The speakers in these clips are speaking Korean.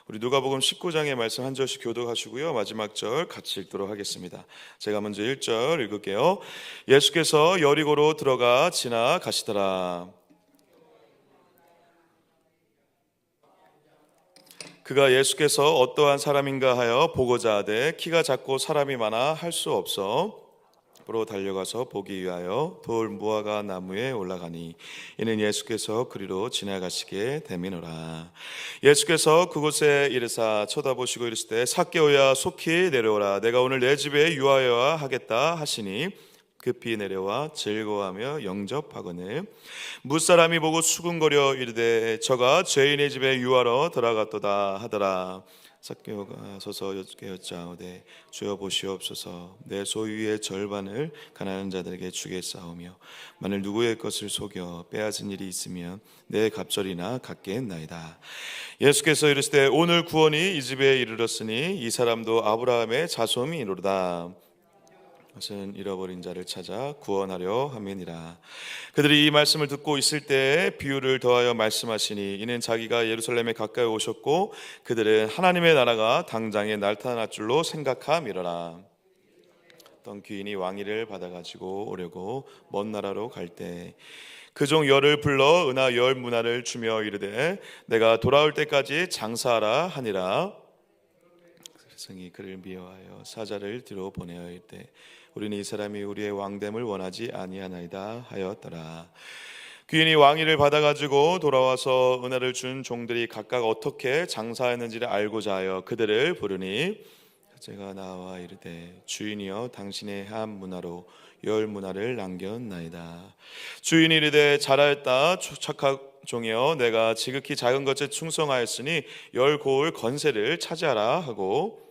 우리 누가복음 19장의 말씀 한 절씩 교독하시고요. 마지막 절 같이 읽도록 하겠습니다. 제가 먼저 1절 읽을게요. 예수께서 여리고로 들어가 지나가시더라. 그가 예수께서 어떠한 사람인가 하여 보고자 하되 키가 작고 사람이 많아 할 수 없어 으로 달려가서 보기 위하여 돌 무화과 나무에 올라가니 이는 예수께서 그리로 지나가시게 됨이노라. 예수께서 그곳에 이르사 쳐다보시고 이르시되 삭개오야 속히 내려오라. 내가 오늘 내 집에 유하여야 하겠다 하시니 급히 내려와 즐거워하며 영접하거늘 무사람이 보고 수군거려 이르되 저가 죄인의 집에 유하러 들어갔도다 하더라. 삭개오가 서서 여짜오되 주여 보시옵소서 내 소유의 절반을 가난한 자들에게 주겠사오며 만일 누구의 것을 속여 빼앗은 일이 있으면 내 갑절이나 갖겠나이다. 예수께서 이르시되 오늘 구원이 이 집에 이르렀으니 이 사람도 아브라함의 자손이로다. 것은 잃어버린 자를 찾아 구원하려 함이니라. 그들이 이 말씀을 듣고 있을 때 비유를 더하여 말씀하시니 이는 자기가 예루살렘에 가까이 오셨고 그들은 하나님의 나라가 당장에 나타날 줄로 생각함이로라. 어떤 귀인이 왕위를 받아가지고 오려고 먼 나라로 갈 때 그 종 열을 불러 은하 열 문화를 주며 이르되 내가 돌아올 때까지 장사하라 하니라. 성이 그를 미워하여 사자를 뒤로 보내어 이르되 우리는 이 사람이 우리의 왕됨을 원하지 아니하나이다 하였더라. 귀인이 왕위를 받아가지고 돌아와서 은혜를 준 종들이 각각 어떻게 장사했는지를 알고자 하여 그들을 부르니 제가 나와 이르되 주인이여 당신의 한 문화로 열 문화를 남겼나이다. 주인이 이르되 잘하였다 착한 종이여 내가 지극히 작은 것에 충성하였으니 열 고을 건세를 차지하라 하고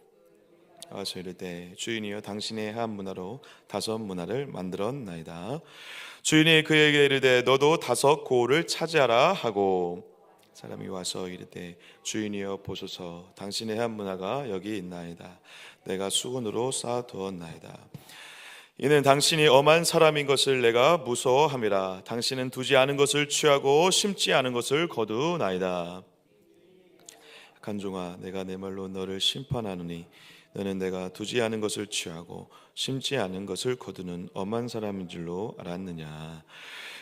와서 이르되 주인이여 당신의 한 문화로 다섯 문화를 만들었나이다. 주인이 그에게 이르되 너도 다섯 고을을 차지하라 하고 사람이 와서 이르되 주인이여 보소서 당신의 한 문화가 여기 있나이다. 내가 수건으로 쌓아두었나이다. 이는 당신이 엄한 사람인 것을 내가 무서워함이라. 당신은 두지 않은 것을 취하고 심지 않은 것을 거두나이다. 악한 종아 내가 내 말로 너를 심판하노니 너는 내가 두지 않은 것을 취하고 심지 않은 것을 거두는 엄한 사람인 줄로 알았느냐.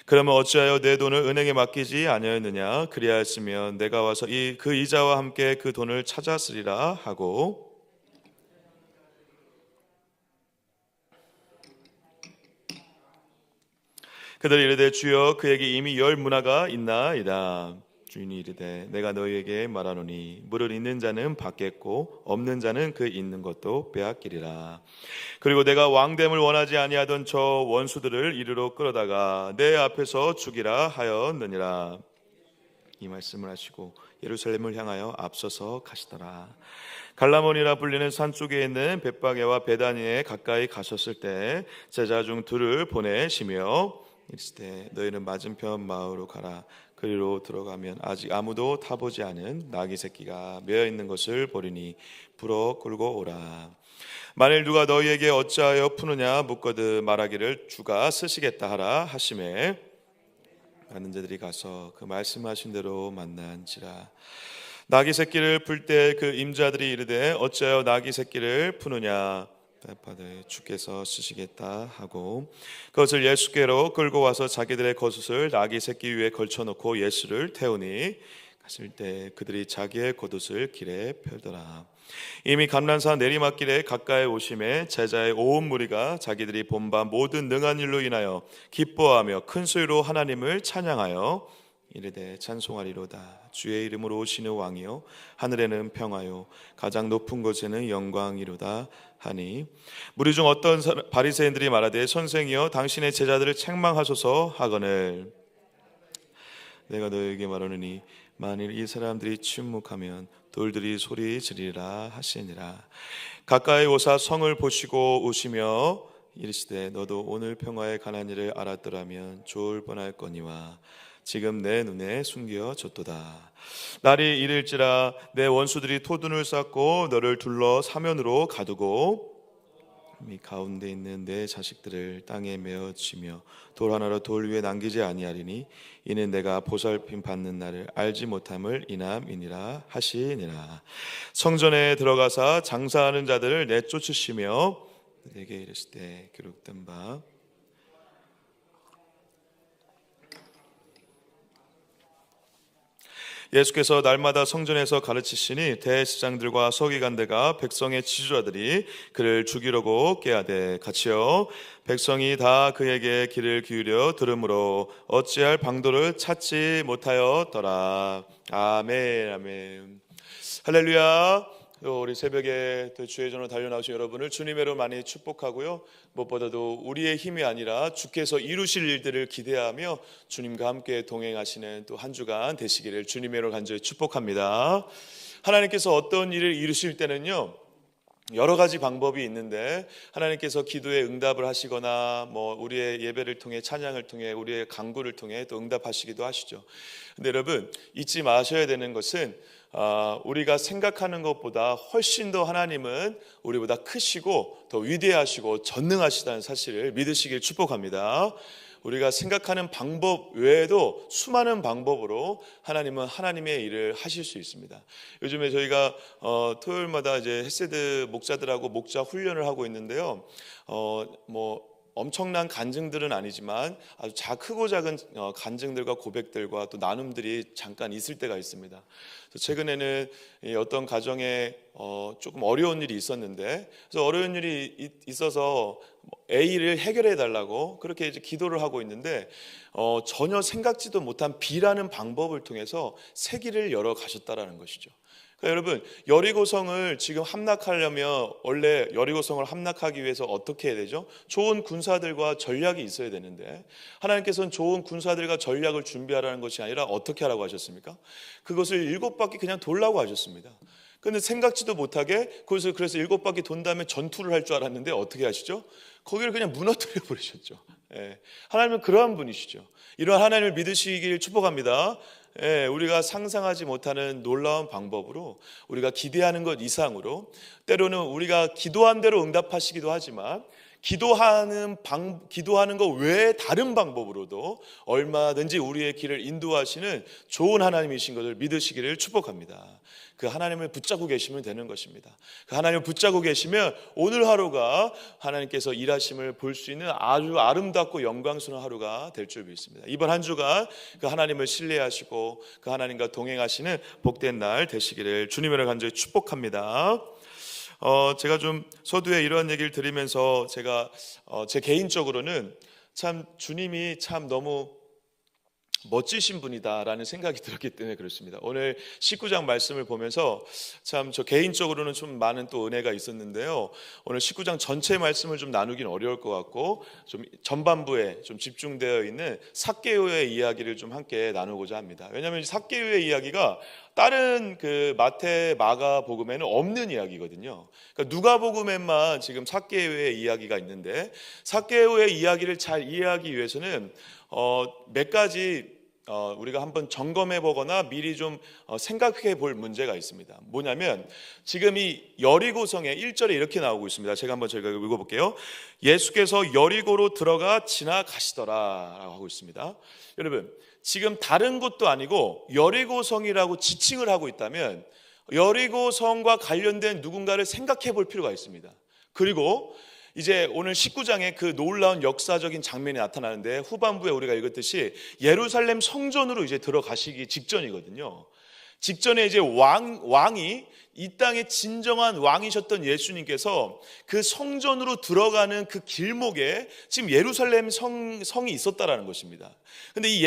그러면 어찌하여 내 돈을 은행에 맡기지 아니하였느냐. 그리하였으면 내가 와서 그 이자와 함께 그 돈을 찾았으리라 하고 그들이 이르되 주여 그에게 이미 열 문화가 있나이다. 주인이 이르되 내가 너희에게 말하노니 물을 있는 자는 받겠고 없는 자는 그 있는 것도 빼앗기리라. 그리고 내가 왕됨을 원하지 아니하던 저 원수들을 이리로 끌어다가 내 앞에서 죽이라 하였느니라. 이 말씀을 하시고 예루살렘을 향하여 앞서서 가시더라. 갈라몬이라 불리는 산 쪽에 있는 벳바게와 베다니에 가까이 가셨을 때 제자 중 둘을 보내시며 이르시되 너희는 맞은편 마을로 가라. 그리로 들어가면 아직 아무도 타보지 않은 나귀 새끼가 메어 있는 것을 보리니 불어 끌고 오라. 만일 누가 너희에게 어찌하여 푸느냐 묻거든 말하기를 주가 쓰시겠다 하라 하시매 많은 자들이 가서 그 말씀하신 대로 만난지라. 나귀 새끼를 풀 때 그 임자들이 이르되 어찌하여 나귀 새끼를 푸느냐 대답하되 주께서 쓰시겠다 하고 그것을 예수께로 끌고 와서 자기들의 겉옷을 나귀 새끼 위에 걸쳐놓고 예수를 태우니 갔을 때 그들이 자기의 겉옷을 길에 펴더라. 이미 감난산 내리막길에 가까이 오심에 제자의 온 무리가 자기들이 본바 모든 능한 일로 인하여 기뻐하며 큰 소리로 하나님을 찬양하여 이르되 찬송하리로다. 주의 이름으로 오시는 왕이요 하늘에는 평화요 가장 높은 곳에는 영광이로다 하니 무리 중 어떤 바리새인들이 말하되 선생이여 당신의 제자들을 책망하소서 하거늘 내가 너에게 말하노니 만일 이 사람들이 침묵하면 돌들이 소리 지르리라 하시니라. 가까이 오사 성을 보시고 우시며 이르시되 너도 오늘 평화에 관한 일을 알았더라면 좋을 뻔할거니와 지금 내 눈에 숨겨졌도다. 날이 이를지라 내 원수들이 토둔을 쌓고 너를 둘러 사면으로 가두고 이 가운데 있는 내 자식들을 땅에 메어치며 돌 하나로 돌 위에 남기지 아니하리니 이는 내가 보살핌 받는 날을 알지 못함을 인함이니라 하시니라. 성전에 들어가사 장사하는 자들을 내쫓으시며 내게 이르시되 기록된 바 예수께서 날마다 성전에서 가르치시니 대제사장들과 서기관들과 백성의 지도자들이 그를 죽이려고 꾀하되 같이요 백성이 다 그에게 귀를 기울여 들으므로 어찌할 방도를 찾지 못하였더라. 아멘 아멘 할렐루야. 우리 새벽에 주의 전으로 달려나오신 여러분을 주님의로 많이 축복하고요. 무엇보다도 우리의 힘이 아니라 주께서 이루실 일들을 기대하며 주님과 함께 동행하시는 또 한 주간 되시기를 주님의로 간절히 축복합니다. 하나님께서 어떤 일을 이루실 때는요, 여러 가지 방법이 있는데 하나님께서 기도에 응답을 하시거나 우리의 예배를 통해 찬양을 통해 우리의 간구를 통해 또 응답하시기도 하시죠. 근데 여러분 잊지 마셔야 되는 것은 우리가 생각하는 것보다 훨씬 더 하나님은 우리보다 크시고 더 위대하시고 전능하시다는 사실을 믿으시길 축복합니다. 우리가 생각하는 방법 외에도 수많은 방법으로 하나님은 하나님의 일을 하실 수 있습니다. 요즘에 저희가 토요일마다 이제 헤세드 목자들하고 목자 훈련을 하고 있는데요. 엄청난 간증들은 아니지만 아주 크고 작은 간증들과 고백들과 또 나눔들이 잠깐 있을 때가 있습니다. 최근에는 어떤 가정에 조금 어려운 일이 있었는데, 그래서 어려운 일이 있어서 A를 해결해 달라고 그렇게 이제 기도를 하고 있는데 전혀 생각지도 못한 B라는 방법을 통해서 세기를 열어 가셨다라는 것이죠. 그러니까 여러분 여리고성을 지금 함락하려면 원래 여리고성을 함락하기 위해서 어떻게 해야 되죠? 좋은 군사들과 전략이 있어야 되는데 하나님께서는 좋은 군사들과 전략을 준비하라는 것이 아니라 어떻게 하라고 하셨습니까? 그것을 7바퀴 그냥 돌라고 하셨습니다. 그런데 생각지도 못하게 그래서 7바퀴 돈 다음에 전투를 할 줄 알았는데 어떻게 하시죠? 거기를 그냥 무너뜨려 버리셨죠. 하나님은 그러한 분이시죠. 이러한 하나님을 믿으시길 축복합니다. 우리가 상상하지 못하는 놀라운 방법으로 우리가 기대하는 것 이상으로 때로는 우리가 기도한 대로 응답하시기도 하지만 기도하는 것 외에 다른 방법으로도 얼마든지 우리의 길을 인도하시는 좋은 하나님이신 것을 믿으시기를 축복합니다. 그 하나님을 붙잡고 계시면 되는 것입니다. 그 하나님을 붙잡고 계시면 오늘 하루가 하나님께서 일하심을 볼 수 있는 아주 아름답고 영광스러운 하루가 될 줄 믿습니다. 이번 한 주간 그 하나님을 신뢰하시고 그 하나님과 동행하시는 복된 날 되시기를 주님으로 간절히 축복합니다. 제가 좀 서두에 이런 얘기를 드리면서 제가 제 개인적으로는 참 주님이 참 너무 멋지신 분이다라는 생각이 들었기 때문에 그렇습니다. 오늘 19장 말씀을 보면서 참 저 개인적으로는 좀 많은 또 은혜가 있었는데요. 오늘 19장 전체 말씀을 좀 나누긴 어려울 것 같고 좀 전반부에 좀 집중되어 있는 삭개오의 이야기를 좀 함께 나누고자 합니다. 왜냐하면 삭개오의 이야기가 다른 그 마태, 마가 복음에는 없는 이야기거든요. 그러니까 누가복음에만 지금 삭개오의 이야기가 있는데 삭개오의 이야기를 잘 이해하기 위해서는 몇 가지 우리가 한번 점검해 보거나 미리 좀 생각해 볼 문제가 있습니다. 뭐냐면 지금 이 여리고성에 1절에 이렇게 나오고 있습니다. 제가 한번 저희가 읽어볼게요. 예수께서 여리고로 들어가 지나가시더라 라고 하고 있습니다. 여러분 지금 다른 곳도 아니고 여리고성이라고 지칭을 하고 있다면 여리고성과 관련된 누군가를 생각해 볼 필요가 있습니다. 그리고 이제 오늘 19장에 그 놀라운 역사적인 장면이 나타나는데 후반부에 우리가 읽었듯이 예루살렘 성전으로 이제 들어가시기 직전이거든요. 직전에 이제 왕이 이 땅의 진정한 왕이셨던 예수님께서 그 성전으로 들어가는 그 길목에 지금 예루살렘 성이 있었다라는 것입니다. 근데 이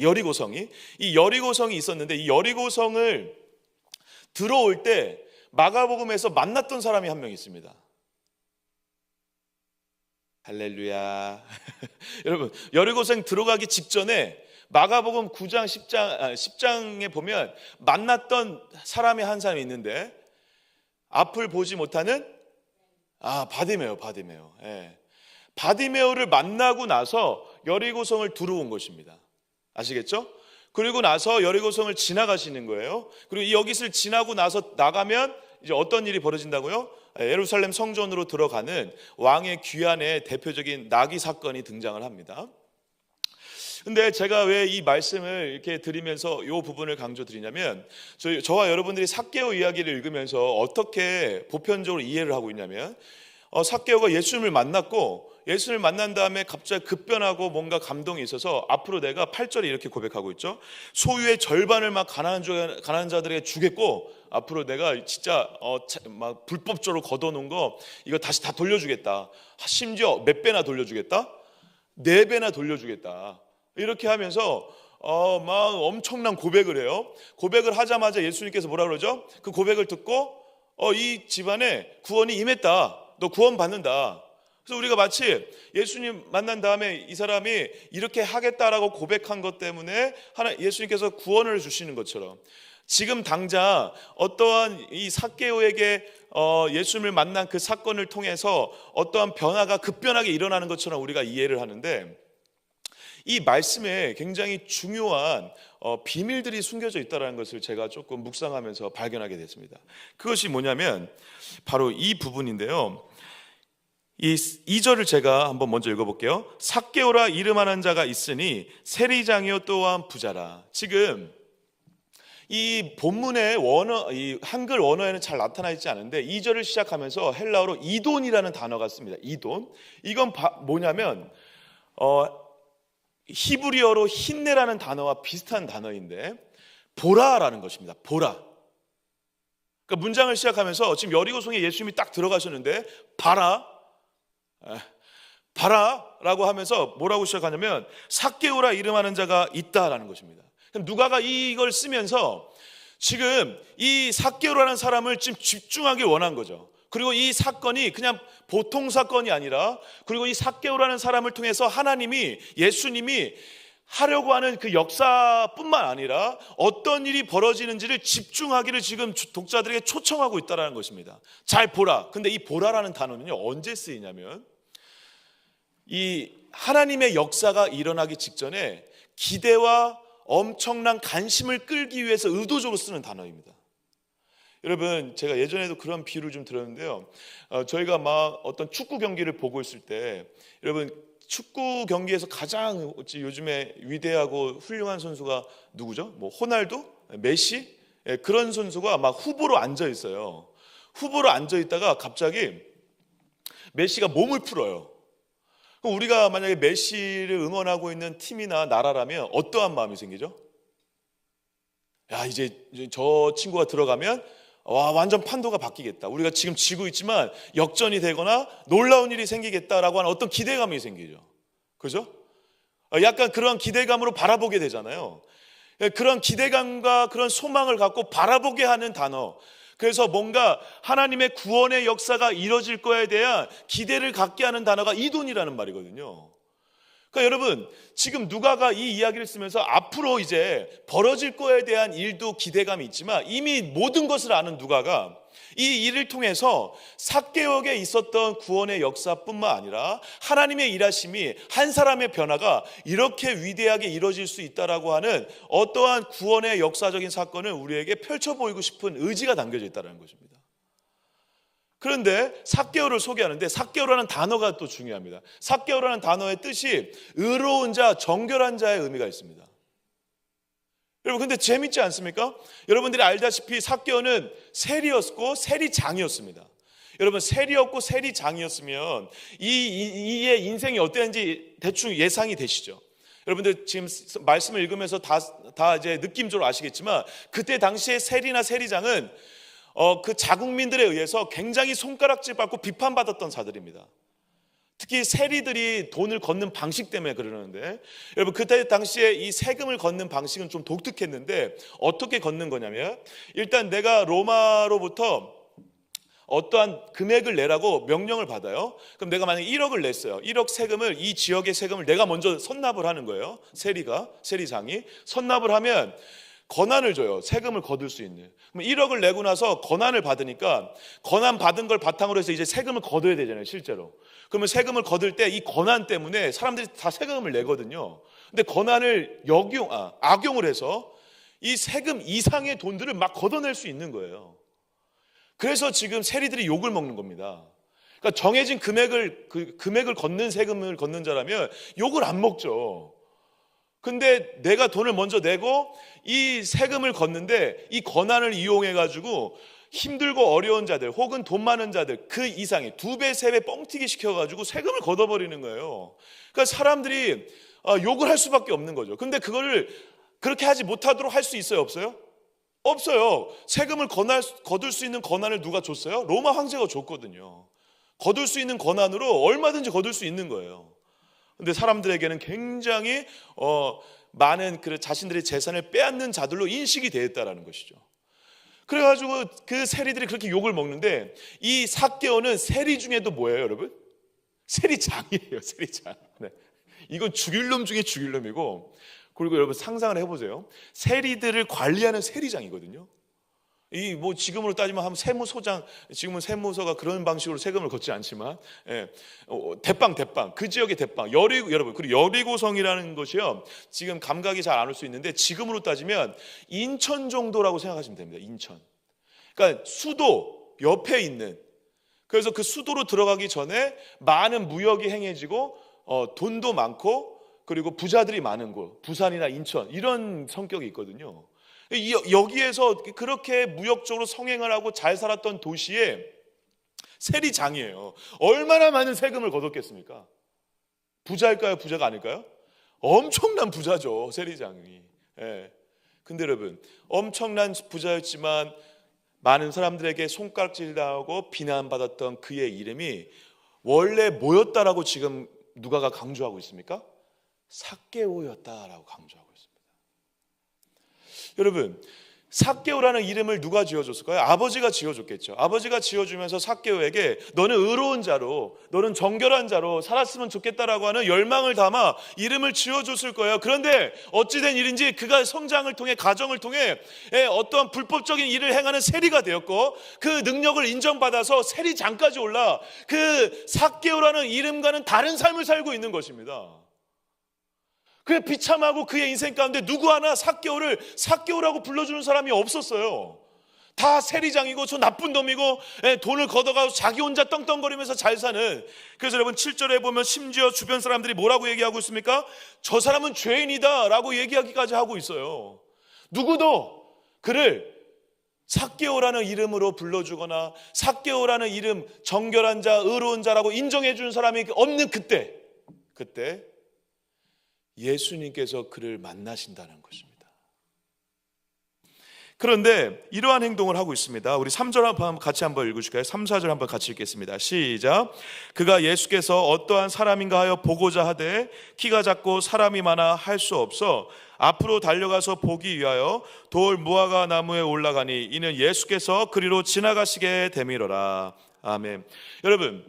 여리고성이 있었는데 이 여리고성을 들어올 때 마가복음에서 만났던 사람이 한 명 있습니다. 할렐루야. 여러분 여리고성 들어가기 직전에 마가복음 9장 10장에 보면 만났던 사람이 한 사람이 있는데 앞을 보지 못하는 바디메오. 바디메오를 만나고 나서 여리고성을 들어온 것입니다. 아시겠죠? 그리고 나서 여리고성을 지나가시는 거예요. 그리고 이 여깃을 지나고 나서 나가면 이제 어떤 일이 벌어진다고요? 예루살렘 성전으로 들어가는 왕의 귀환의 대표적인 나귀 사건이 등장을 합니다. 근데 제가 왜 이 말씀을 이렇게 드리면서 이 부분을 강조드리냐면, 저와 여러분들이 삭개오 이야기를 읽으면서 어떻게 보편적으로 이해를 하고 있냐면, 삭개오가 예수님을 만났고, 예수님을 만난 다음에 갑자기 급변하고 뭔가 감동이 있어서 앞으로 내가 8절에 이렇게 고백하고 있죠. 소유의 절반을 막 가난한 자들에게 주겠고, 앞으로 내가 진짜 막 불법적으로 걷어놓은 거 이거 다시 다 돌려주겠다. 심지어 몇 배나 돌려주겠다? 4배나 돌려주겠다. 이렇게 하면서 막 엄청난 고백을 해요. 고백을 하자마자 예수님께서 뭐라 그러죠? 그 고백을 듣고 이 집안에 구원이 임했다. 너 구원 받는다. 그래서 우리가 마치 예수님 만난 다음에 이 사람이 이렇게 하겠다라고 고백한 것 때문에 예수님께서 구원을 주시는 것처럼, 지금 당장 어떠한 이 삭개오에게 예수님을 만난 그 사건을 통해서 어떠한 변화가 급변하게 일어나는 것처럼 우리가 이해를 하는데, 이 말씀에 굉장히 중요한 비밀들이 숨겨져 있다는 것을 제가 조금 묵상하면서 발견하게 됐습니다. 그것이 뭐냐면 바로 이 부분인데요. 이 2절을 제가 한번 먼저 읽어볼게요. 삭개오라 이름하는 자가 있으니 세리장이요 또한 부자라. 지금 이 본문의 이 한글 원어에는 잘 나타나 있지 않은데 2절을 시작하면서 헬라어로 이돈이라는 단어가 씁니다. 이돈. 이건 뭐냐면 히브리어로 힌내라는 단어와 비슷한 단어인데 보라라는 것입니다. 보라. 그러니까 문장을 시작하면서 지금 여리고성에 예수님이 딱 들어가셨는데 봐라라고 하면서 뭐라고 시작하냐면 삭개오라 이름하는 자가 있다라는 것입니다. 누가가 이걸 쓰면서 지금 이 삭개오라는 사람을 지금 집중하길 원한 거죠. 그리고 이 사건이 그냥 보통 사건이 아니라, 그리고 이 삭개오라는 사람을 통해서 하나님이, 예수님이 하려고 하는 그 역사뿐만 아니라 어떤 일이 벌어지는지를 집중하기를 지금 독자들에게 초청하고 있다는 것입니다. 잘 보라. 근데 이 보라라는 단어는요, 언제 쓰이냐면 이 하나님의 역사가 일어나기 직전에 기대와 엄청난 관심을 끌기 위해서 의도적으로 쓰는 단어입니다. 여러분, 제가 예전에도 그런 비유를 좀 들었는데요. 저희가 막 어떤 축구 경기를 보고 있을 때, 여러분, 축구 경기에서 가장 요즘에 위대하고 훌륭한 선수가 누구죠? 뭐 호날두, 메시, 그런 선수가 막 후보로 앉아 있어요. 후보로 앉아 있다가 갑자기 메시가 몸을 풀어요. 그럼 우리가 만약에 메시를 응원하고 있는 팀이나 나라라면 어떠한 마음이 생기죠? 야, 이제 저 친구가 들어가면 완전 판도가 바뀌겠다. 우리가 지금 지고 있지만 역전이 되거나 놀라운 일이 생기겠다라고 하는 어떤 기대감이 생기죠. 그죠? 약간 그런 기대감으로 바라보게 되잖아요. 그런 기대감과 그런 소망을 갖고 바라보게 하는 단어. 그래서 뭔가 하나님의 구원의 역사가 이루어질 거에 대한 기대를 갖게 하는 단어가 이돈이라는 말이거든요. 그러니까 여러분, 지금 누가가 이 이야기를 쓰면서 앞으로 이제 벌어질 거에 대한 일도 기대감이 있지만 이미 모든 것을 아는 누가가 이 일을 통해서 삭개오에 있었던 구원의 역사뿐만 아니라 하나님의 일하심이, 한 사람의 변화가 이렇게 위대하게 이루어질 수 있다라고 하는 어떠한 구원의 역사적인 사건을 우리에게 펼쳐 보이고 싶은 의지가 담겨져 있다는 것입니다. 그런데 삭개오를 소개하는데 삭개오라는 단어가 또 중요합니다. 삭개오라는 단어의 뜻이 의로운 자, 정결한 자의 의미가 있습니다. 여러분, 근데 재밌지 않습니까? 여러분들이 알다시피 삭개오는 세리였고 세리장이었습니다. 여러분, 세리였고 세리장이었으면 이의 인생이 어땠는지 대충 예상이 되시죠? 여러분들 지금 말씀을 읽으면서 다 이제 느낌적으로 아시겠지만 그때 당시에 세리나 세리장은 그 자국민들에 의해서 굉장히 손가락질 받고 비판받았던 자들입니다. 특히 세리들이 돈을 걷는 방식 때문에 그러는데, 여러분, 그때 당시에 이 세금을 걷는 방식은 좀 독특했는데 어떻게 걷는 거냐면, 일단 내가 로마로부터 어떠한 금액을 내라고 명령을 받아요. 그럼 내가 만약에 1억을 냈어요. 1억 세금을, 이 지역의 세금을 내가 먼저 선납을 하는 거예요. 세리장이 선납을 하면 권한을 줘요. 세금을 거둘 수 있는. 그럼 1억을 내고 나서 권한을 받으니까 권한 받은 걸 바탕으로 해서 이제 세금을 거둬야 되잖아요, 실제로. 그러면 세금을 거둘 때 이 권한 때문에 사람들이 다 세금을 내거든요. 근데 권한을 악용을 해서 이 세금 이상의 돈들을 막 걷어낼 수 있는 거예요. 그래서 지금 세리들이 욕을 먹는 겁니다. 그러니까 정해진 금액을 걷는 세금을 걷는 자라면 욕을 안 먹죠. 근데 내가 돈을 먼저 내고 이 세금을 걷는데 이 권한을 이용해 가지고 힘들고 어려운 자들 혹은 돈 많은 자들 그 이상의 2배, 3배 뻥튀기 시켜가지고 세금을 걷어버리는 거예요. 그러니까 사람들이 욕을 할 수밖에 없는 거죠. 근데 그거를 그렇게 하지 못하도록 할 수 있어요? 없어요? 없어요. 세금을 거둘 수 있는 권한을 누가 줬어요? 로마 황제가 줬거든요. 거둘 수 있는 권한으로 얼마든지 거둘 수 있는 거예요. 근데 사람들에게는 굉장히 많은 자신들의 재산을 빼앗는 자들로 인식이 되어 있다는 것이죠. 그래가지고 그 세리들이 그렇게 욕을 먹는데 이 삭개오는 세리 중에도 뭐예요, 여러분? 세리장이에요, 세리장. 네. 이건 죽일 놈 중에 죽일 놈이고, 그리고 여러분 상상을 해보세요. 세리들을 관리하는 세리장이거든요. 이 뭐 지금으로 따지면 한 세무소장, 지금은 세무서가 그런 방식으로 세금을 걷지 않지만, 대빵 그 지역의 대빵 여러분, 그리고 여리고성이라는 것이요, 지금 감각이 잘 안 올 수 있는데 지금으로 따지면 인천 정도라고 생각하시면 됩니다. 인천. 그러니까 수도 옆에 있는, 그래서 그 수도로 들어가기 전에 많은 무역이 행해지고 돈도 많고 그리고 부자들이 많은 곳, 부산이나 인천 이런 성격이 있거든요. 여기에서 그렇게 무역적으로 성행을 하고 잘 살았던 도시의 세리장이에요. 얼마나 많은 세금을 거뒀겠습니까? 부자일까요? 부자가 아닐까요? 엄청난 부자죠, 세리장이. 근데 여러분, 엄청난 부자였지만 많은 사람들에게 손가락질 당하고 비난받았던 그의 이름이 원래 뭐였다라고 지금 누가가 강조하고 있습니까? 삭개오였다라고 강조하고 있습니다. 여러분, 삭개오라는 이름을 누가 지어줬을까요? 아버지가 지어줬겠죠. 아버지가 지어주면서 삭개오에게 너는 의로운 자로, 너는 정결한 자로 살았으면 좋겠다라고 하는 열망을 담아 이름을 지어줬을 거예요. 그런데 어찌된 일인지 그가 성장을 통해, 가정을 통해 어떠한 불법적인 일을 행하는 세리가 되었고, 그 능력을 인정받아서 세리장까지 올라 그 삭개오라는 이름과는 다른 삶을 살고 있는 것입니다. 그의 비참하고 그의 인생 가운데 누구 하나 삭개오를 삭개오라고 불러주는 사람이 없었어요. 다 세리장이고 저 나쁜 놈이고 돈을 걷어가고 자기 혼자 떵떵거리면서 잘 사는. 그래서 여러분 7절에 보면 심지어 주변 사람들이 뭐라고 얘기하고 있습니까? 저 사람은 죄인이다 라고 얘기하기까지 하고 있어요. 누구도 그를 삭개오라는 이름으로 불러주거나 삭개오라는 이름, 정결한 자, 의로운 자라고 인정해 주는 사람이 없는 그때 예수님께서 그를 만나신다는 것입니다. 그런데 이러한 행동을 하고 있습니다. 우리 3절 같이 한번 읽으실까요? 3, 4절 한번 같이 읽겠습니다. 시작. 그가 예수께서 어떠한 사람인가 하여 보고자 하되 키가 작고 사람이 많아 할 수 없어 앞으로 달려가서 보기 위하여 돌 무화과 나무에 올라가니 이는 예수께서 그리로 지나가시게 되미로라. 아멘. 여러분,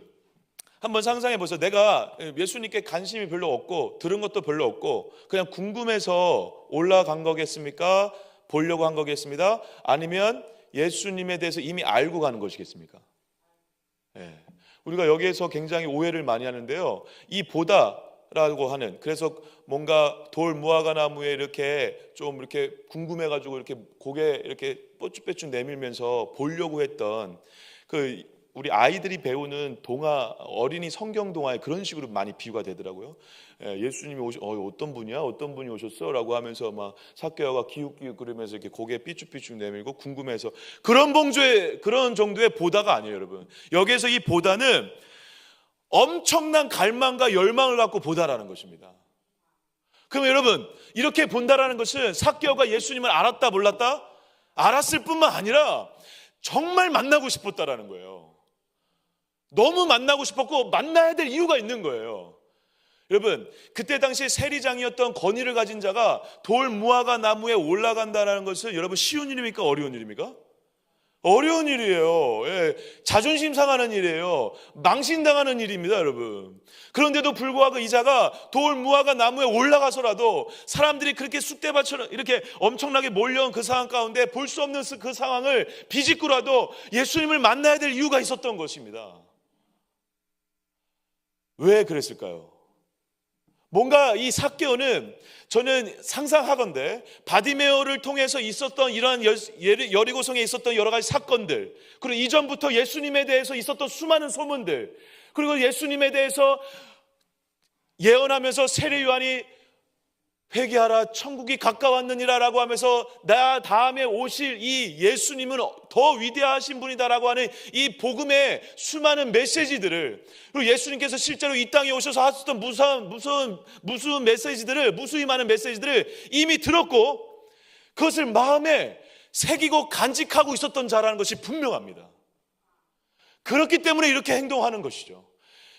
한번 상상해 보세요. 내가 예수님께 관심이 별로 없고 들은 것도 별로 없고 그냥 궁금해서 올라간 거겠습니까? 보려고 한 거겠습니다? 아니면 예수님에 대해서 이미 알고 가는 것이겠습니까? 우리가 여기에서 굉장히 오해를 많이 하는데요. 이 보다라고 하는, 그래서 뭔가 돌 무화과 나무에 이렇게 좀 이렇게 궁금해가지고 이렇게 고개 이렇게 뽀쭉뽀쭉 내밀면서 보려고 했던 우리 아이들이 배우는 동화, 어린이 성경 동화에 그런 식으로 많이 비유가 되더라고요. 예수님이 어떤 분이 오셨어? 라고 하면서 막 삭개오가 기웃기웃 그러면서 이렇게 고개 삐쭉삐쭉 내밀고 궁금해서 그런 정도의 보다가 아니에요, 여러분. 여기에서 이 보다는 엄청난 갈망과 열망을 갖고 보다라는 것입니다. 그럼 여러분, 이렇게 본다라는 것은 삭개오가 예수님을 알았다 몰랐다? 알았을 뿐만 아니라 정말 만나고 싶었다라는 거예요. 너무 만나고 싶었고 만나야 될 이유가 있는 거예요. 여러분, 그때 당시에 세리장이었던 권위를 가진 자가 돌 무화과 나무에 올라간다는 것은 여러분 쉬운 일입니까? 어려운 일입니까? 어려운 일이에요. 자존심 상하는 일이에요. 망신당하는 일입니다, 여러분. 그런데도 불구하고 이 자가 돌 무화과 나무에 올라가서라도 사람들이 그렇게 쑥대밭처럼 이렇게 엄청나게 몰려온 그 상황 가운데 볼 수 없는 그 상황을 비집고라도 예수님을 만나야 될 이유가 있었던 것입니다. 왜 그랬을까요? 뭔가 이 삭개오는 저는 상상하건대 바디메오를 통해서 있었던 이러한 여리고성에 있었던 여러 가지 사건들, 그리고 이전부터 예수님에 대해서 있었던 수많은 소문들, 그리고 예수님에 대해서 예언하면서 세례 요한이 회개하라 천국이 가까웠느니라 라고 하면서 나 다음에 오실 이 예수님은 더 위대하신 분이다라고 하는 이 복음의 수많은 메시지들을, 그리고 예수님께서 실제로 이 땅에 오셔서 하셨던 무수히 많은 메시지들을 이미 들었고 그것을 마음에 새기고 간직하고 있었던 자라는 것이 분명합니다. 그렇기 때문에 이렇게 행동하는 것이죠.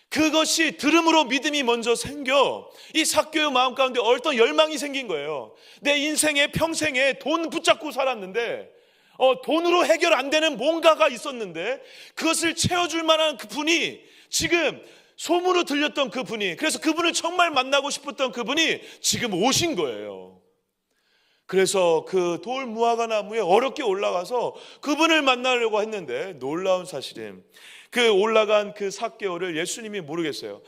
그것이 들음으로 믿음이 먼저 생겨 이 삭개오의 마음 가운데 어떤 열망이 생긴 거예요. 내 인생에 평생에 돈 붙잡고 살았는데 돈으로 해결 안 되는 뭔가가 있었는데 그것을 채워줄 만한 그분이, 지금 소문으로 들렸던 그분이, 그래서 그분을 정말 만나고 싶었던 그분이 지금 오신 거예요. 그래서 그 돌 무화과 나무에 어렵게 올라가서 그분을 만나려고 했는데, 놀라운 사실은 그 올라간 그 삭개오를 예수님이 모르겠어요.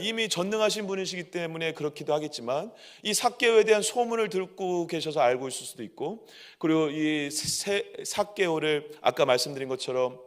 이미 전능하신 분이시기 때문에 그렇기도 하겠지만 이 삭개오에 대한 소문을 듣고 계셔서 알고 있을 수도 있고, 그리고 이 삭개오를 아까 말씀드린 것처럼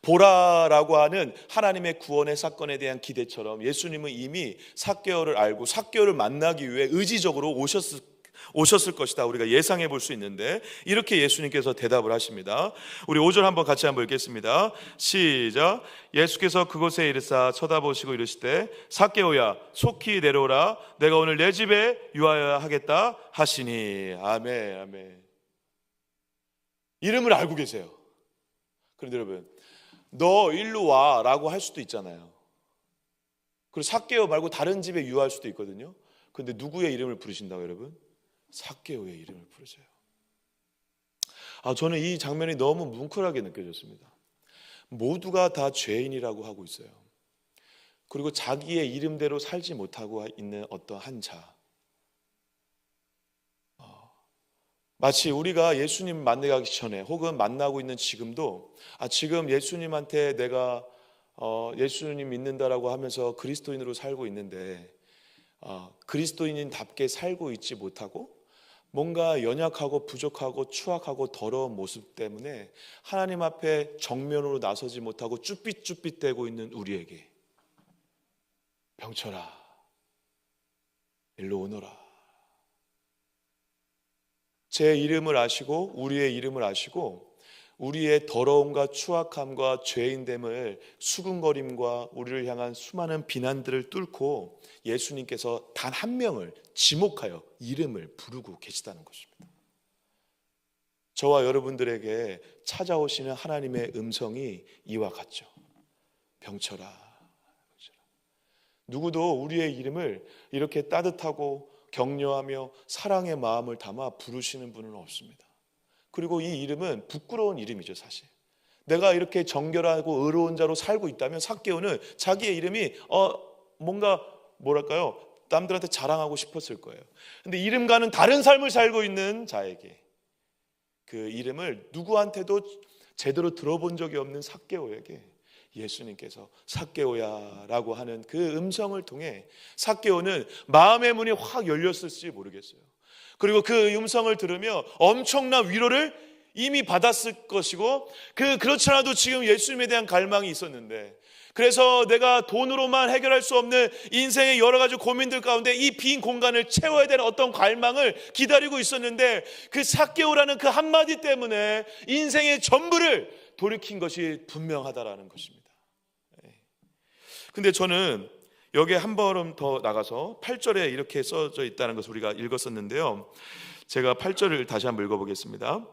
보라라고 하는 하나님의 구원의 사건에 대한 기대처럼 예수님은 이미 삭개오를 알고 삭개오를 만나기 위해 의지적으로 오셨을 것이다 우리가 예상해 볼 수 있는데, 이렇게 예수님께서 대답을 하십니다. 우리 5절 한번 같이 한번 읽겠습니다. 시작. 예수께서 그곳에 이르사 쳐다보시고 이르시되 삭개오야 속히 내려오라, 내가 오늘 내 집에 유하여 하겠다 하시니. 아멘. 아멘. 이름을 알고 계세요. 그런데 여러분, 너 일로 와 라고 할 수도 있잖아요. 그리고 삭개오 말고 다른 집에 유하할 수도 있거든요. 그런데 누구의 이름을 부르신다고 여러분? 삭개오의 이름을 부르세요. 저는 이 장면이 너무 뭉클하게 느껴졌습니다. 모두가 다 죄인이라고 하고 있어요. 그리고 자기의 이름대로 살지 못하고 있는 어떤 한 자, 마치 우리가 예수님 만나기 전에 혹은 만나고 있는 지금도 지금 예수님한테 내가 예수님 믿는다라고 하면서 그리스도인으로 살고 있는데 그리스도인답게 살고 있지 못하고 뭔가 연약하고 부족하고 추악하고 더러운 모습 때문에 하나님 앞에 정면으로 나서지 못하고 쭈삣쭈삣대고 있는 우리에게 병철아 일로 오너라, 제 이름을 아시고 우리의 이름을 아시고 우리의 더러움과 추악함과 죄인됨을, 수군거림과 우리를 향한 수많은 비난들을 뚫고 예수님께서 단 한 명을 지목하여 이름을 부르고 계시다는 것입니다. 저와 여러분들에게 찾아오시는 하나님의 음성이 이와 같죠. 병철아. 누구도 우리의 이름을 이렇게 따뜻하고 격려하며 사랑의 마음을 담아 부르시는 분은 없습니다. 그리고 이 이름은 부끄러운 이름이죠. 사실 내가 이렇게 정결하고 의로운 자로 살고 있다면 삭개오는 자기의 이름이 뭔가 뭐랄까요, 남들한테 자랑하고 싶었을 거예요. 근데 이름과는 다른 삶을 살고 있는 자에게 그 이름을 누구한테도 제대로 들어본 적이 없는 삭개오에게 예수님께서 삭개오야 라고 하는 그 음성을 통해 삭개오는 마음의 문이 확 열렸을지 모르겠어요. 그리고 그 음성을 들으며 엄청난 위로를 이미 받았을 것이고, 그렇지 않아도 지금 예수님에 대한 갈망이 있었는데, 그래서 내가 돈으로만 해결할 수 없는 인생의 여러 가지 고민들 가운데 이 빈 공간을 채워야 되는 어떤 갈망을 기다리고 있었는데, 그 삭개오라는 그 한마디 때문에 인생의 전부를 돌이킨 것이 분명하다라는 것입니다. 근데 저는 여기에 한 걸음 더 나가서 8절에 이렇게 써져 있다는 것을 우리가 읽었었는데요. 제가 8절을 다시 한번 읽어보겠습니다.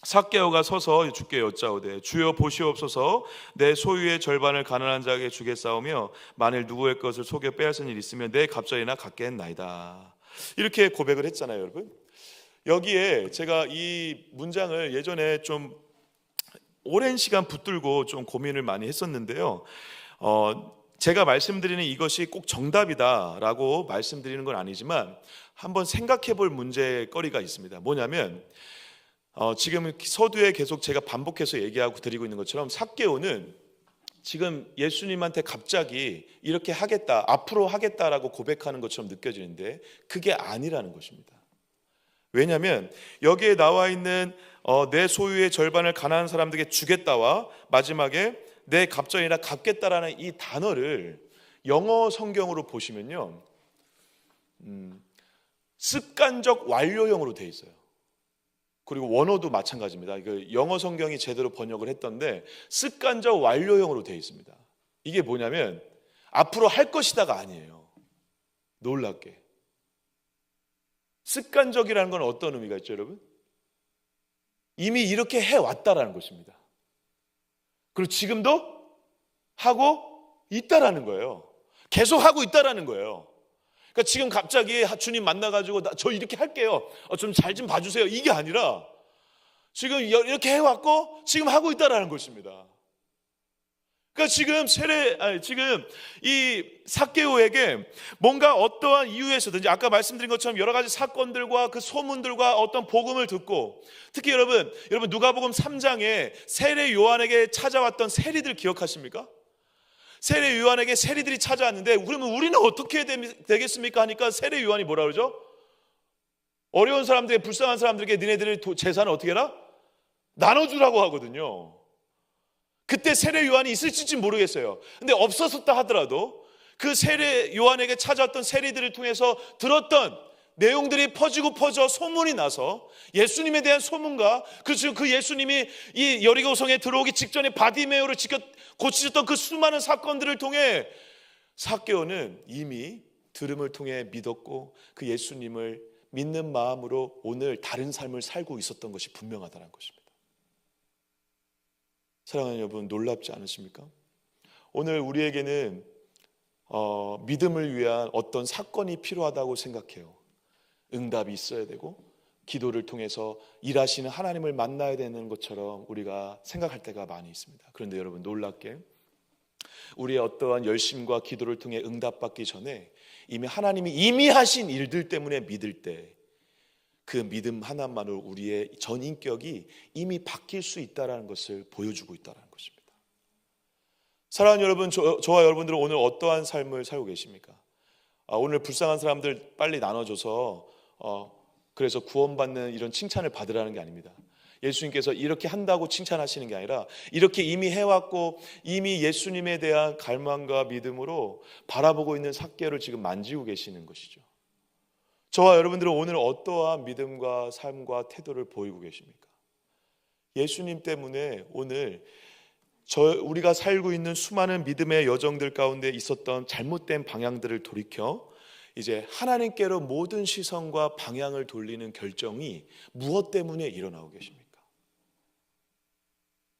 삭개오가 서서 주께 여짜오되 주여 보시옵소서, 내 소유의 절반을 가난한 자에게 주겠사오며 만일 누구의 것을 속여 빼앗은 일 있으면 내 갑절이나 갖겠나이다. 이렇게 고백을 했잖아요, 여러분. 여기에 제가 이 문장을 예전에 좀 오랜 시간 붙들고 좀 고민을 많이 했었는데요. 제가 말씀드리는 이것이 꼭 정답이다라고 말씀드리는 건 아니지만 한번 생각해 볼 문제거리가 있습니다. 뭐냐면 지금 서두에 계속 제가 반복해서 얘기하고 드리고 있는 것처럼 삭개오는 지금 예수님한테 갑자기 이렇게 하겠다, 앞으로 하겠다라고 고백하는 것처럼 느껴지는데 그게 아니라는 것입니다. 왜냐하면 여기에 나와 있는 내 소유의 절반을 가난한 사람들에게 주겠다와 마지막에 내 갑절이나 갚겠다라는 이 단어를 영어 성경으로 보시면요, 습관적 완료형으로 돼 있어요. 그리고 원어도 마찬가지입니다. 영어 성경이 제대로 번역을 했던데 습관적 완료형으로 돼 있습니다. 이게 뭐냐면 앞으로 할 것이다가 아니에요. 놀랍게. 습관적이라는 건 어떤 의미가 있죠, 여러분? 이미 이렇게 해왔다라는 것입니다. 그리고 지금도 하고 있다라는 거예요. 계속 하고 있다라는 거예요. 그러니까 지금 갑자기 주님 만나가지고 저 이렇게 할게요, 좀 잘 좀 봐주세요, 이게 아니라 지금 이렇게 해왔고 지금 하고 있다라는 것입니다. 그러니까 지금 이 삭개오에게 뭔가 어떠한 이유에서든지 아까 말씀드린 것처럼 여러 가지 사건들과 그 소문들과 어떤 복음을 듣고, 특히 여러분 누가복음 3장에 세례 요한에게 찾아왔던 세리들 기억하십니까? 세례 요한에게 세리들이 찾아왔는데 그러면 우리는 어떻게 되겠습니까 하니까 세례 요한이 뭐라 그러죠? 어려운 사람들에게, 불쌍한 사람들에게 니네들의 재산을 어떻게 해라? 나눠주라고 하거든요. 그때 세례 요한이 있을지 모르겠어요. 근데 없었다 하더라도 그 세례 요한에게 찾아왔던 세리들을 통해서 들었던 내용들이 퍼져 소문이 나서 예수님에 대한 소문과 그 예수님이 이 여리고성에 들어오기 직전에 바디메오를 고치셨던 그 수많은 사건들을 통해 삭개오는 이미 들음을 통해 믿었고 그 예수님을 믿는 마음으로 오늘 다른 삶을 살고 있었던 것이 분명하다는 것입니다. 사랑하는 여러분, 놀랍지 않으십니까? 오늘 우리에게는 믿음을 위한 어떤 사건이 필요하다고 생각해요. 응답이 있어야 되고 기도를 통해서 일하시는 하나님을 만나야 되는 것처럼 우리가 생각할 때가 많이 있습니다. 그런데 여러분, 놀랍게 우리의 어떠한 열심과 기도를 통해 응답받기 전에 이미 하나님이 이미 하신 일들 때문에 믿을 때 그 믿음 하나만으로 우리의 전 인격이 이미 바뀔 수 있다는 것을 보여주고 있다는 것입니다. 사랑하는 여러분, 저와 여러분들은 오늘 어떠한 삶을 살고 계십니까? 오늘 불쌍한 사람들 빨리 나눠줘서 그래서 구원받는 이런 칭찬을 받으라는 게 아닙니다. 예수님께서 이렇게 한다고 칭찬하시는 게 아니라 이렇게 이미 해왔고 이미 예수님에 대한 갈망과 믿음으로 바라보고 있는 삭개오를 지금 만지고 계시는 것이죠. 저와 여러분들은 오늘 어떠한 믿음과 삶과 태도를 보이고 계십니까? 예수님 때문에 오늘 우리가 살고 있는 수많은 믿음의 여정들 가운데 있었던 잘못된 방향들을 돌이켜 이제 하나님께로 모든 시선과 방향을 돌리는 결정이 무엇 때문에 일어나고 계십니까?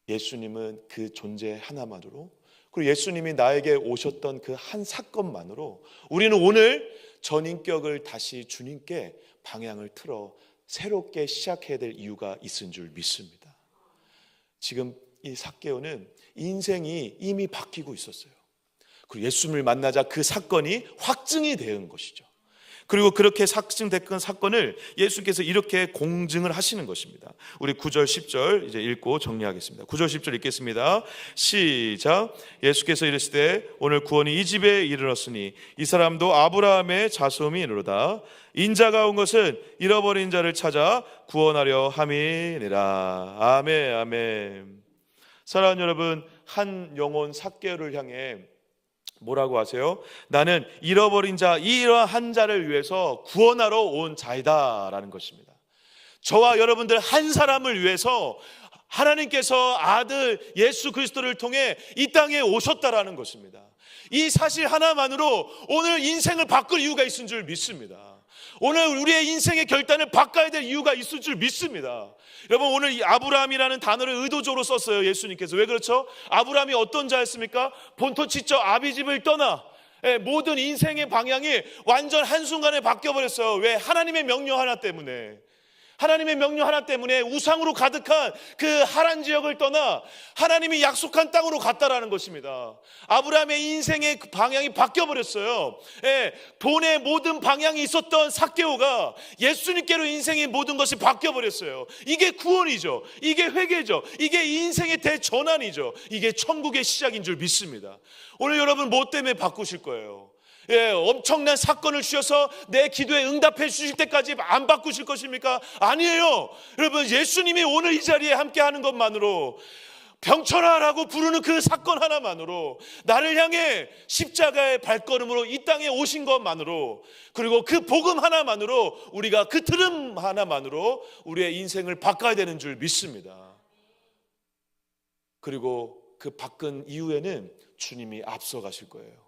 예수님은 그 존재 하나만으로, 그리고 예수님이 나에게 오셨던 그 한 사건만으로 우리는 오늘 전인격을 다시 주님께 방향을 틀어 새롭게 시작해야 될 이유가 있은 줄 믿습니다. 지금 이 삭개오는 인생이 이미 바뀌고 있었어요. 그리고 예수님을 만나자 그 사건이 확증이 된 것이죠. 그리고 그렇게 확증된 사건을 예수께서 이렇게 공증을 하시는 것입니다. 우리 9절 10절 이제 읽고 정리하겠습니다. 9절 10절 읽겠습니다. 시작. 예수께서 이르시되 오늘 구원이 이 집에 이르렀으니 이 사람도 아브라함의 자손이로다. 인자가 온 것은 잃어버린 자를 찾아 구원하려 함이니라. 아멘, 아멘. 사랑하는 여러분, 한 영혼 삭개오를 향해 뭐라고 하세요? 나는 잃어버린 자, 이러한 자를 위해서 구원하러 온 자이다 라는 것입니다. 저와 여러분들 한 사람을 위해서 하나님께서 아들 예수 그리스도를 통해 이 땅에 오셨다라는 것입니다. 이 사실 하나만으로 오늘 인생을 바꿀 이유가 있은 줄 믿습니다. 오늘 우리의 인생의 결단을 바꿔야 될 이유가 있을 줄 믿습니다. 여러분, 오늘 이 아브라함이라는 단어를 의도적으로 썼어요, 예수님께서. 왜 그렇죠? 아브라함이 어떤 자였습니까? 본토 지쳐 아비집을 떠나 모든 인생의 방향이 완전 한순간에 바뀌어버렸어요. 왜? 하나님의 명령 하나 때문에. 하나님의 명령 하나 때문에 우상으로 가득한 그 하란 지역을 떠나 하나님이 약속한 땅으로 갔다라는 것입니다. 아브라함의 인생의 그 방향이 바뀌어버렸어요. 예, 돈의 모든 방향이 있었던 삭개오가 예수님께로 인생의 모든 것이 바뀌어버렸어요. 이게 구원이죠. 이게 회개죠. 이게 인생의 대전환이죠. 이게 천국의 시작인 줄 믿습니다. 오늘 여러분 뭐 때문에 바꾸실 거예요? 예, 엄청난 사건을 주셔서 내 기도에 응답해 주실 때까지 안 바꾸실 것입니까? 아니에요. 여러분, 예수님이 오늘 이 자리에 함께 하는 것만으로, 병철아라고 부르는 그 사건 하나만으로, 나를 향해 십자가의 발걸음으로 이 땅에 오신 것만으로, 그리고 그 복음 하나만으로, 우리가 그 들음 하나만으로 우리의 인생을 바꿔야 되는 줄 믿습니다. 그리고 그 바꾼 이후에는 주님이 앞서 가실 거예요.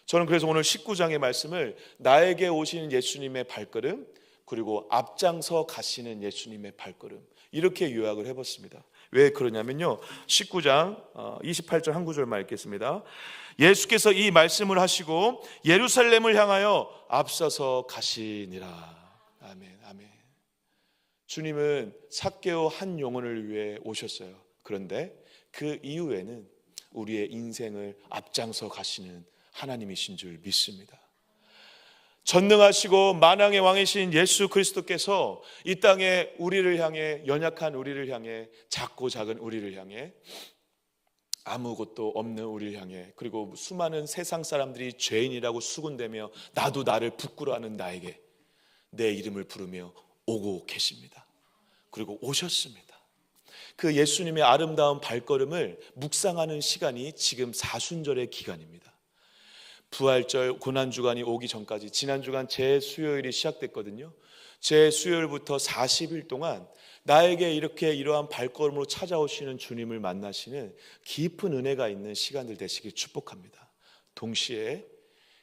저는 그래서 오늘 19장의 말씀을 나에게 오시는 예수님의 발걸음, 그리고 앞장서 가시는 예수님의 발걸음, 이렇게 요약을 해봤습니다. 왜 그러냐면요, 19장 28절 한 구절만 읽겠습니다. 예수께서 이 말씀을 하시고 예루살렘을 향하여 앞서서 가시니라. 아멘, 아멘. 주님은 삭개오 한 영혼을 위해 오셨어요. 그런데 그 이후에는 우리의 인생을 앞장서 가시는 하나님이신 줄 믿습니다. 전능하시고 만왕의 왕이신 예수 그리스도께서 이 땅에 우리를 향해, 연약한 우리를 향해, 작고 작은 우리를 향해, 아무것도 없는 우리를 향해, 그리고 수많은 세상 사람들이 죄인이라고 수군대며 나도 나를 부끄러워하는 나에게 내 이름을 부르며 오고 계십니다. 그리고 오셨습니다. 그 예수님의 아름다운 발걸음을 묵상하는 시간이 지금 사순절의 기간입니다. 부활절 고난주간이 오기 전까지, 지난주간 제수요일이 시작됐거든요. 제수요일부터 40일 동안 나에게 이렇게 이러한 발걸음으로 찾아오시는 주님을 만나시는 깊은 은혜가 있는 시간들 되시길 축복합니다. 동시에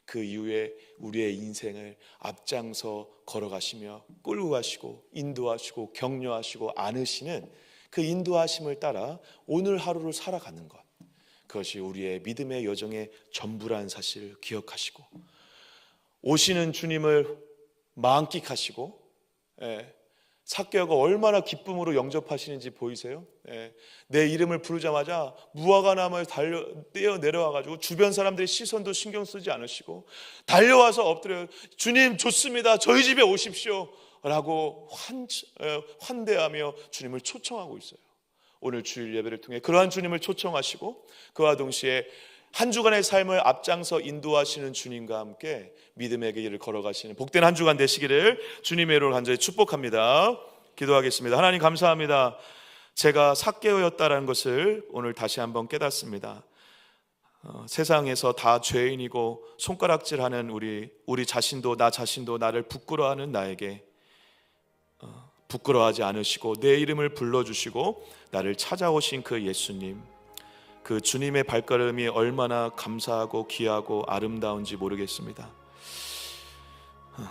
그 이후에 우리의 인생을 앞장서 걸어가시며 끌고 가시고 인도하시고 격려하시고 안으시는 그 인도하심을 따라 오늘 하루를 살아가는 것, 그것이 우리의 믿음의 여정의 전부라는 사실을 기억하시고, 오시는 주님을 만끽하시고, 삭개오가 얼마나 기쁨으로 영접하시는지 보이세요? 내 이름을 부르자마자 무화과 나무에 뛰어 내려와가지고 주변 사람들의 시선도 신경 쓰지 않으시고 달려와서 엎드려 주님 좋습니다, 저희 집에 오십시오 라고 환대하며 주님을 초청하고 있어요. 오늘 주일 예배를 통해 그러한 주님을 초청하시고, 그와 동시에 한 주간의 삶을 앞장서 인도하시는 주님과 함께 믿음의 길을 걸어가시는 복된 한 주간 되시기를 주님의 이름으로 간절히 축복합니다. 기도하겠습니다. 하나님 감사합니다. 제가 삭개오였다라는 것을 오늘 다시 한번 깨닫습니다. 세상에서 다 죄인이고 손가락질하는 우리 자신도, 나 자신도 나를 부끄러워하는 나에게 부끄러워하지 않으시고 내 이름을 불러주시고 나를 찾아오신 그 예수님, 그 주님의 발걸음이 얼마나 감사하고 귀하고 아름다운지 모르겠습니다.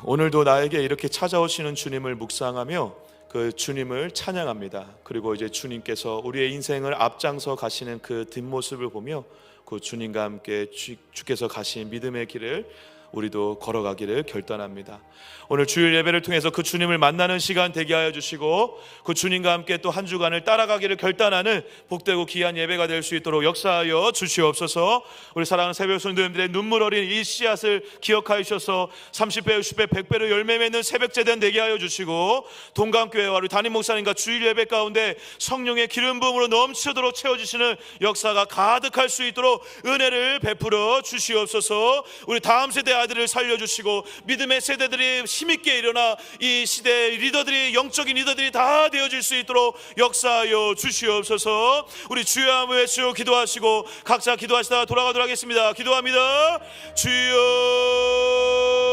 오늘도 나에게 이렇게 찾아오시는 주님을 묵상하며 그 주님을 찬양합니다. 그리고 이제 주님께서 우리의 인생을 앞장서 가시는 그 뒷모습을 보며 그 주님과 함께 주께서 가신 믿음의 길을 우리도 걸어가기를 결단합니다. 오늘 주일 예배를 통해서 그 주님을 만나는 시간 되게 하여 주시고, 그 주님과 함께 또 한 주간을 따라가기를 결단하는 복되고 귀한 예배가 될 수 있도록 역사하여 주시옵소서. 우리 사랑하는 새벽 성도님들의 눈물 어린 이 씨앗을 기억하여 주셔서 30배, 60배, 100배로 열매 맺는 새벽 제단 되게 하여 주시고, 동강교회와 우리 담임 목사님과 주일 예배 가운데 성령의 기름 부음으로 넘치도록 채워주시는 역사가 가득할 수 있도록 은혜를 베풀어 주시옵소서. 우리 다음 세대 아들을 살려주시고 믿음의 세대들이 힘있게 일어나 이 시대의 리더들이, 영적인 리더들이 다 되어질 수 있도록 역사하여 주시옵소서. 우리 주여 한번 외치고 기도하시고 각자 기도하시다가 돌아가도록 하겠습니다. 기도합니다. 주여